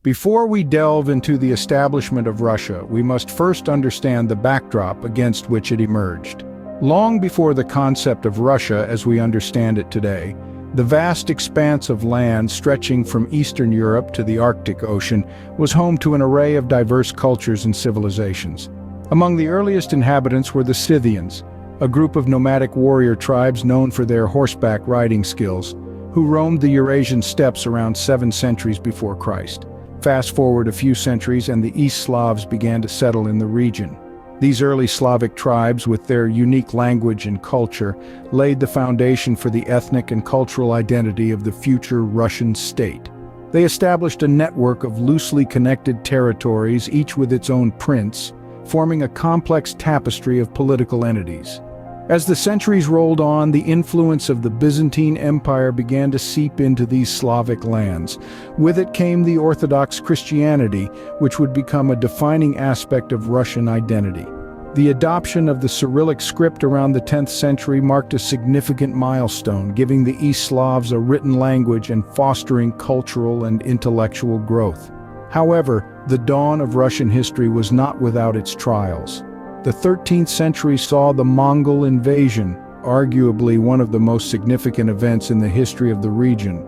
Before we delve into the establishment of Russia, we must first understand the backdrop against which it emerged. Long before the concept of Russia as we understand it today, the vast expanse of land stretching from Eastern Europe to the Arctic Ocean was home to an array of diverse cultures and civilizations. Among the earliest inhabitants were the Scythians, a group of nomadic warrior tribes known for their horseback riding skills, who roamed the Eurasian steppes around 7 centuries before Christ. Fast forward a few centuries and the East Slavs began to settle in the region. These early Slavic tribes, with their unique language and culture, laid the foundation for the ethnic and cultural identity of the future Russian state. They established a network of loosely connected territories, each with its own prince, forming a complex tapestry of political entities. As the centuries rolled on, the influence of the Byzantine Empire began to seep into these Slavic lands. With it came the Orthodox Christianity, which would become a defining aspect of Russian identity. The adoption of the Cyrillic script around the 10th century marked a significant milestone, giving the East Slavs a written language and fostering cultural and intellectual growth. However, the dawn of Russian history was not without its trials. The 13th century saw the Mongol invasion, arguably one of the most significant events in the history of the region.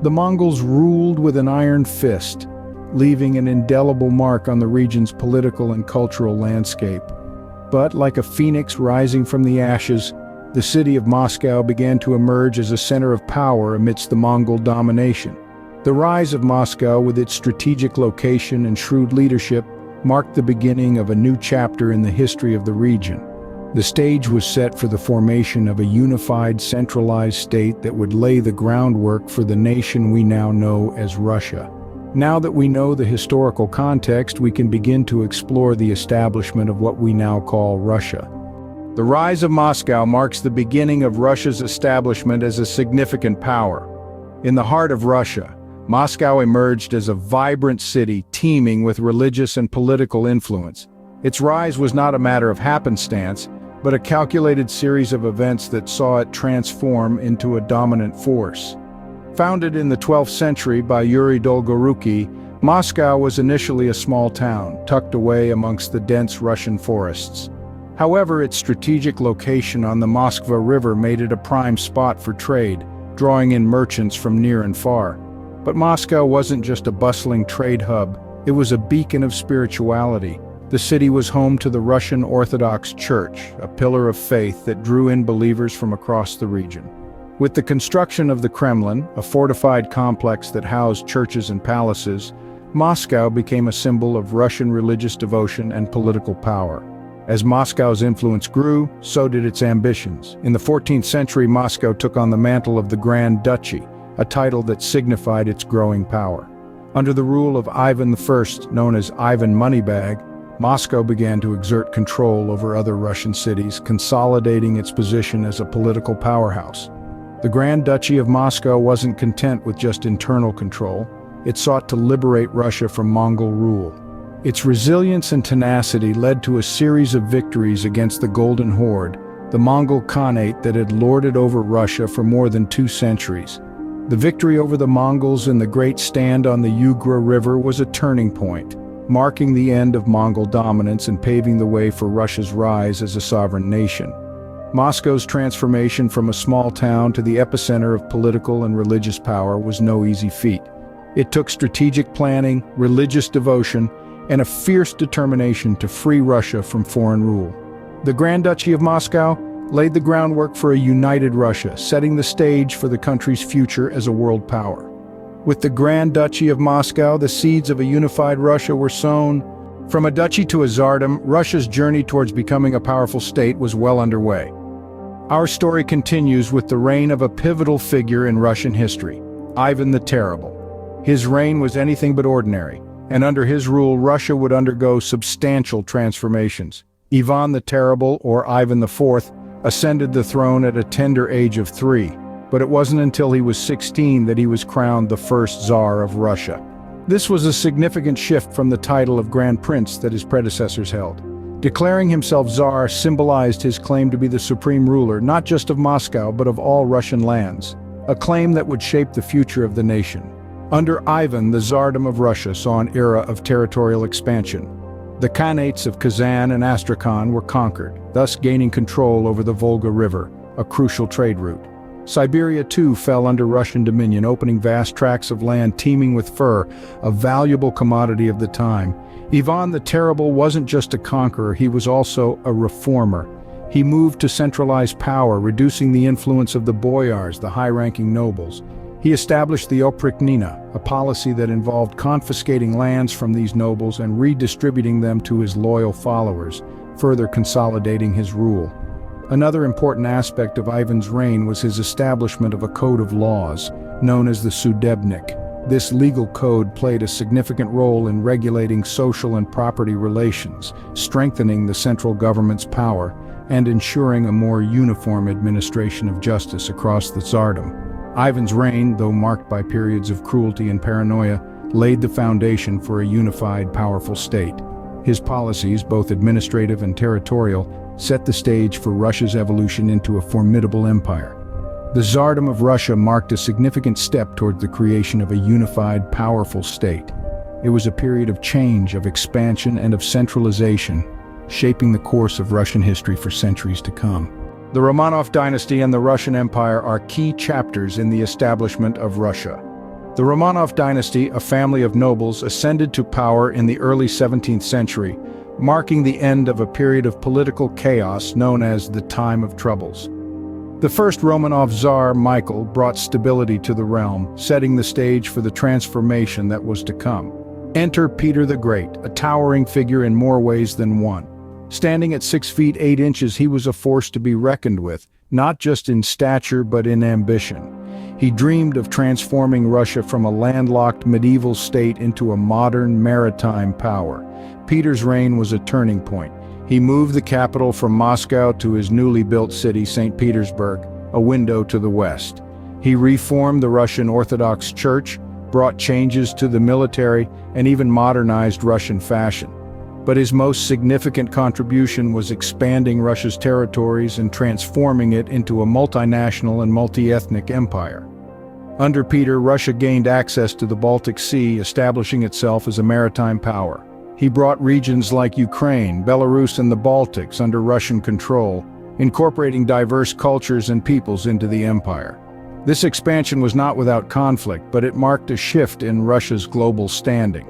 The Mongols ruled with an iron fist, leaving an indelible mark on the region's political and cultural landscape. But like a phoenix rising from the ashes, the city of Moscow began to emerge as a center of power amidst the Mongol domination. The rise of Moscow, with its strategic location and shrewd leadership, marked the beginning of a new chapter in the history of the region. The stage was set for the formation of a unified, centralized state that would lay the groundwork for the nation we now know as Russia. Now that we know the historical context, we can begin to explore the establishment of what we now call Russia. The rise of Moscow marks the beginning of Russia's establishment as a significant power. In the heart of Russia, Moscow emerged as a vibrant city teeming with religious and political influence. Its rise was not a matter of happenstance, but a calculated series of events that saw it transform into a dominant force. Founded in the 12th century by Yuri Dolgoruki, Moscow was initially a small town, tucked away amongst the dense Russian forests. However, its strategic location on the Moskva River made it a prime spot for trade, drawing in merchants from near and far. But Moscow wasn't just a bustling trade hub, it was a beacon of spirituality. The city was home to the Russian Orthodox Church, a pillar of faith that drew in believers from across the region. With the construction of the Kremlin, a fortified complex that housed churches and palaces, Moscow became a symbol of Russian religious devotion and political power. As Moscow's influence grew, so did its ambitions. In the 14th century, Moscow took on the mantle of the Grand Duchy, a title that signified its growing power. Under the rule of Ivan I, known as Ivan Moneybag, Moscow began to exert control over other Russian cities, consolidating its position as a political powerhouse. The Grand Duchy of Moscow wasn't content with just internal control. It sought to liberate Russia from Mongol rule. Its resilience and tenacity led to a series of victories against the Golden Horde, the Mongol Khanate that had lorded over Russia for more than 2 centuries. The victory over the Mongols in the Great Stand on the Ugra River was a turning point, marking the end of Mongol dominance and paving the way for Russia's rise as a sovereign nation. Moscow's transformation from a small town to the epicenter of political and religious power was no easy feat. It took strategic planning, religious devotion, and a fierce determination to free Russia from foreign rule. The Grand Duchy of Moscow laid the groundwork for a united Russia, setting the stage for the country's future as a world power. With the Grand Duchy of Moscow, the seeds of a unified Russia were sown. From a duchy to a tsardom, Russia's journey towards becoming a powerful state was well underway. Our story continues with the reign of a pivotal figure in Russian history, Ivan the Terrible. His reign was anything but ordinary, and under his rule, Russia would undergo substantial transformations. Ivan the Terrible, or Ivan IV, ascended the throne at a tender age of 3, but it wasn't until he was 16 that he was crowned the first Tsar of Russia. This was a significant shift from the title of Grand Prince that his predecessors held. Declaring himself Tsar symbolized his claim to be the supreme ruler, not just of Moscow, but of all Russian lands, a claim that would shape the future of the nation. Under Ivan, the Tsardom of Russia saw an era of territorial expansion. The Khanates of Kazan and Astrakhan were conquered, thus gaining control over the Volga River, a crucial trade route. Siberia too fell under Russian dominion, opening vast tracts of land teeming with fur, a valuable commodity of the time. Ivan the Terrible wasn't just a conqueror, he was also a reformer. He moved to centralize power, reducing the influence of the boyars, the high-ranking nobles. He established the oprichnina, a policy that involved confiscating lands from these nobles and redistributing them to his loyal followers, further consolidating his rule. Another important aspect of Ivan's reign was his establishment of a code of laws, known as the Sudebnik. This legal code played a significant role in regulating social and property relations, strengthening the central government's power, and ensuring a more uniform administration of justice across the Tsardom. Ivan's reign, though marked by periods of cruelty and paranoia, laid the foundation for a unified, powerful state. His policies, both administrative and territorial, set the stage for Russia's evolution into a formidable empire. The Tsardom of Russia marked a significant step toward the creation of a unified, powerful state. It was a period of change, of expansion, and of centralization, shaping the course of Russian history for centuries to come. The Romanov dynasty and the Russian Empire are key chapters in the establishment of Russia. The Romanov dynasty, a family of nobles, ascended to power in the early 17th century, marking the end of a period of political chaos known as the Time of Troubles. The first Romanov Tsar, Michael, brought stability to the realm, setting the stage for the transformation that was to come. Enter Peter the Great, a towering figure in more ways than one. Standing at 6 feet 8 inches, he was a force to be reckoned with, not just in stature but in ambition. He dreamed of transforming Russia from a landlocked medieval state into a modern maritime power. Peter's reign was a turning point. He moved the capital from Moscow to his newly built city, St. Petersburg, a window to the west. He reformed the Russian Orthodox Church, brought changes to the military, and even modernized Russian fashion. But his most significant contribution was expanding Russia's territories and transforming it into a multinational and multi-ethnic empire. Under Peter, Russia gained access to the Baltic Sea, establishing itself as a maritime power. He brought regions like Ukraine, Belarus, and the Baltics under Russian control, incorporating diverse cultures and peoples into the empire. This expansion was not without conflict, but it marked a shift in Russia's global standing.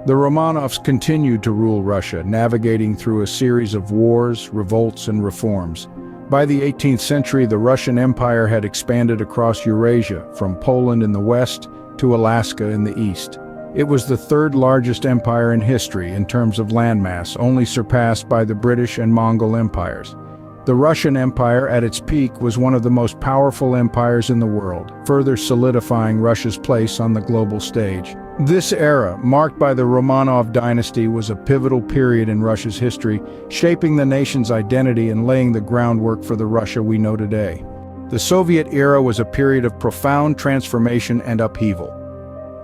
The Romanovs continued to rule Russia, navigating through a series of wars, revolts, and reforms. By the 18th century, the Russian Empire had expanded across Eurasia, from Poland in the west to Alaska in the east. It was the third largest empire in history in terms of landmass, only surpassed by the British and Mongol empires. The Russian Empire, at its peak, was one of the most powerful empires in the world, further solidifying Russia's place on the global stage. This era, marked by the Romanov dynasty, was a pivotal period in Russia's history, shaping the nation's identity and laying the groundwork for the Russia we know today. The Soviet era was a period of profound transformation and upheaval.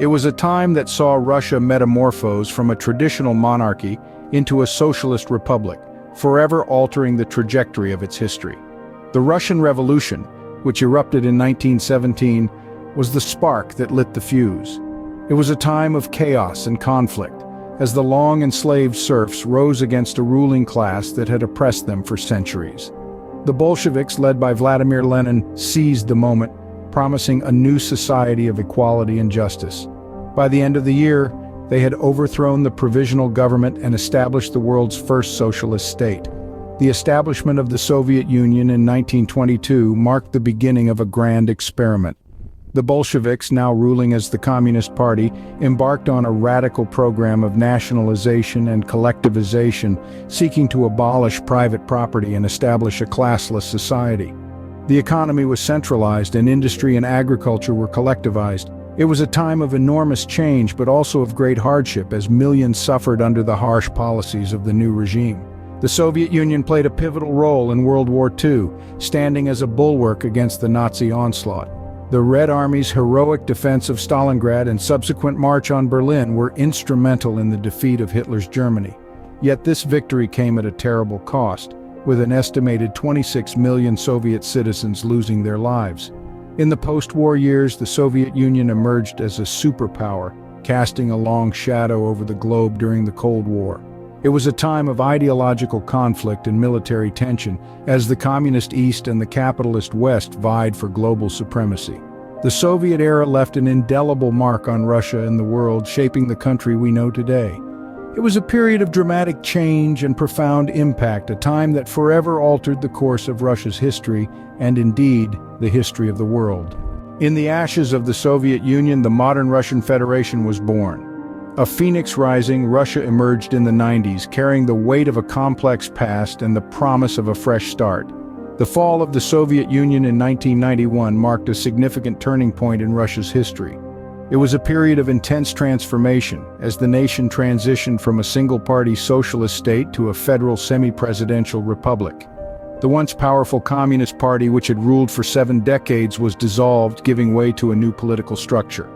It was a time that saw Russia metamorphose from a traditional monarchy into a socialist republic, forever altering the trajectory of its history. The Russian Revolution, which erupted in 1917, was the spark that lit the fuse. It was a time of chaos and conflict, as the long enslaved serfs rose against a ruling class that had oppressed them for centuries. The Bolsheviks, led by Vladimir Lenin, seized the moment, promising a new society of equality and justice. By the end of the year, they had overthrown the provisional government and established the world's first socialist state. The establishment of the Soviet Union in 1922 marked the beginning of a grand experiment. The Bolsheviks, now ruling as the Communist Party, embarked on a radical program of nationalization and collectivization, seeking to abolish private property and establish a classless society. The economy was centralized and industry and agriculture were collectivized. It was a time of enormous change, but also of great hardship, as millions suffered under the harsh policies of the new regime. The Soviet Union played a pivotal role in World War II, standing as a bulwark against the Nazi onslaught. The Red Army's heroic defense of Stalingrad and subsequent march on Berlin were instrumental in the defeat of Hitler's Germany. Yet this victory came at a terrible cost, with an estimated 26 million Soviet citizens losing their lives. In the post-war years, the Soviet Union emerged as a superpower, casting a long shadow over the globe during the Cold War. It was a time of ideological conflict and military tension, as the Communist East and the capitalist West vied for global supremacy. The Soviet era left an indelible mark on Russia and the world, shaping the country we know today. It was a period of dramatic change and profound impact, a time that forever altered the course of Russia's history and, indeed, the history of the world. In the ashes of the Soviet Union, the modern Russian Federation was born. A phoenix rising, Russia emerged in the 90s, carrying the weight of a complex past and the promise of a fresh start. The fall of the Soviet Union in 1991 marked a significant turning point in Russia's history. It was a period of intense transformation, as the nation transitioned from a single-party socialist state to a federal semi-presidential republic. The once powerful Communist Party, which had ruled for 7 decades, was dissolved, giving way to a new political structure.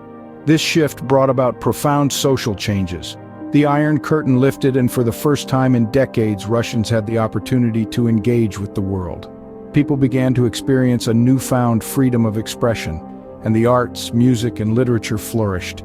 This shift brought about profound social changes. The Iron Curtain lifted, and for the first time in decades, Russians had the opportunity to engage with the world. People began to experience a newfound freedom of expression, and the arts, music, and literature flourished.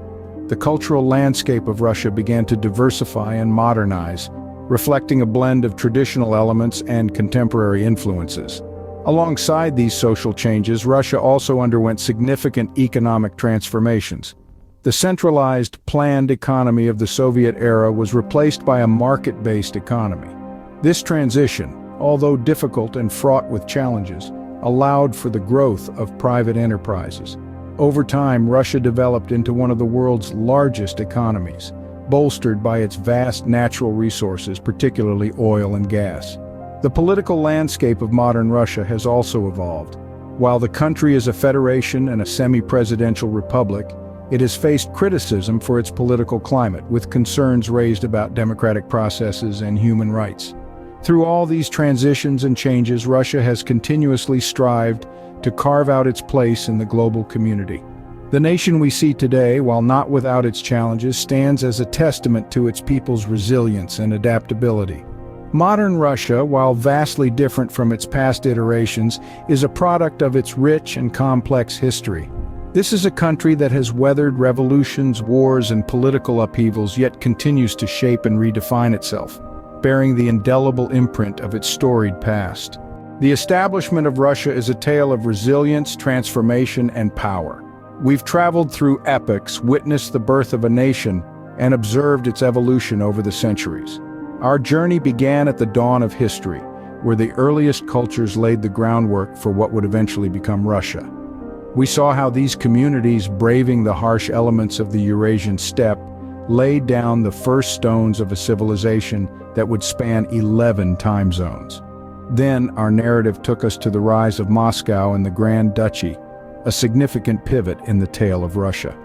The cultural landscape of Russia began to diversify and modernize, reflecting a blend of traditional elements and contemporary influences. Alongside these social changes, Russia also underwent significant economic transformations. The centralized, planned economy of the Soviet era was replaced by a market-based economy. This transition, although difficult and fraught with challenges, allowed for the growth of private enterprises. Over time, Russia developed into one of the world's largest economies, bolstered by its vast natural resources, particularly oil and gas. The political landscape of modern Russia has also evolved. While the country is a federation and a semi-presidential republic, it has faced criticism for its political climate, with concerns raised about democratic processes and human rights. Through all these transitions and changes, Russia has continuously strived to carve out its place in the global community. The nation we see today, while not without its challenges, stands as a testament to its people's resilience and adaptability. Modern Russia, while vastly different from its past iterations, is a product of its rich and complex history. This is a country that has weathered revolutions, wars, and political upheavals, yet continues to shape and redefine itself, bearing the indelible imprint of its storied past. The establishment of Russia is a tale of resilience, transformation, and power. We've traveled through epochs, witnessed the birth of a nation, and observed its evolution over the centuries. Our journey began at the dawn of history, where the earliest cultures laid the groundwork for what would eventually become Russia. We saw how these communities, braving the harsh elements of the Eurasian steppe, laid down the first stones of a civilization that would span 11 time zones. Then our narrative took us to the rise of Moscow and the Grand Duchy, a significant pivot in the tale of Russia.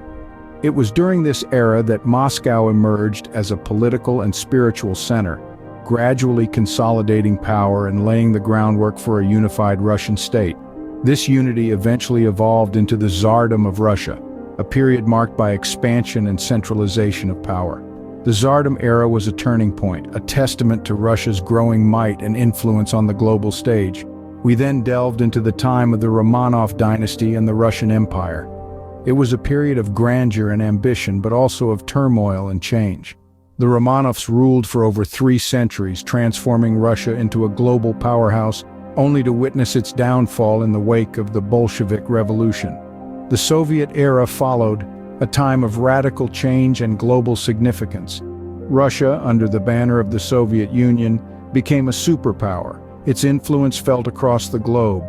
It was during this era that Moscow emerged as a political and spiritual center, gradually consolidating power and laying the groundwork for a unified Russian state. This unity eventually evolved into the Tsardom of Russia, a period marked by expansion and centralization of power. The Tsardom era was a turning point, a testament to Russia's growing might and influence on the global stage. We then delved into the time of the Romanov dynasty and the Russian Empire. It was a period of grandeur and ambition, but also of turmoil and change. The Romanovs ruled for over 3 centuries, transforming Russia into a global powerhouse, only to witness its downfall in the wake of the Bolshevik Revolution. The Soviet era followed, a time of radical change and global significance. Russia, under the banner of the Soviet Union, became a superpower, its influence felt across the globe.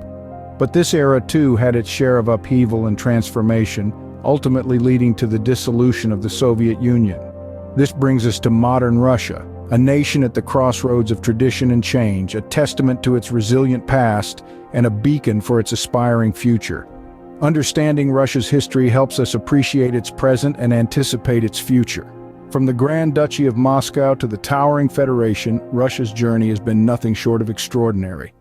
But this era too had its share of upheaval and transformation, ultimately leading to the dissolution of the Soviet Union. This brings us to modern Russia, a nation at the crossroads of tradition and change, a testament to its resilient past and a beacon for its aspiring future. Understanding Russia's history helps us appreciate its present and anticipate its future. From the Grand Duchy of Moscow to the towering Federation, Russia's journey has been nothing short of extraordinary.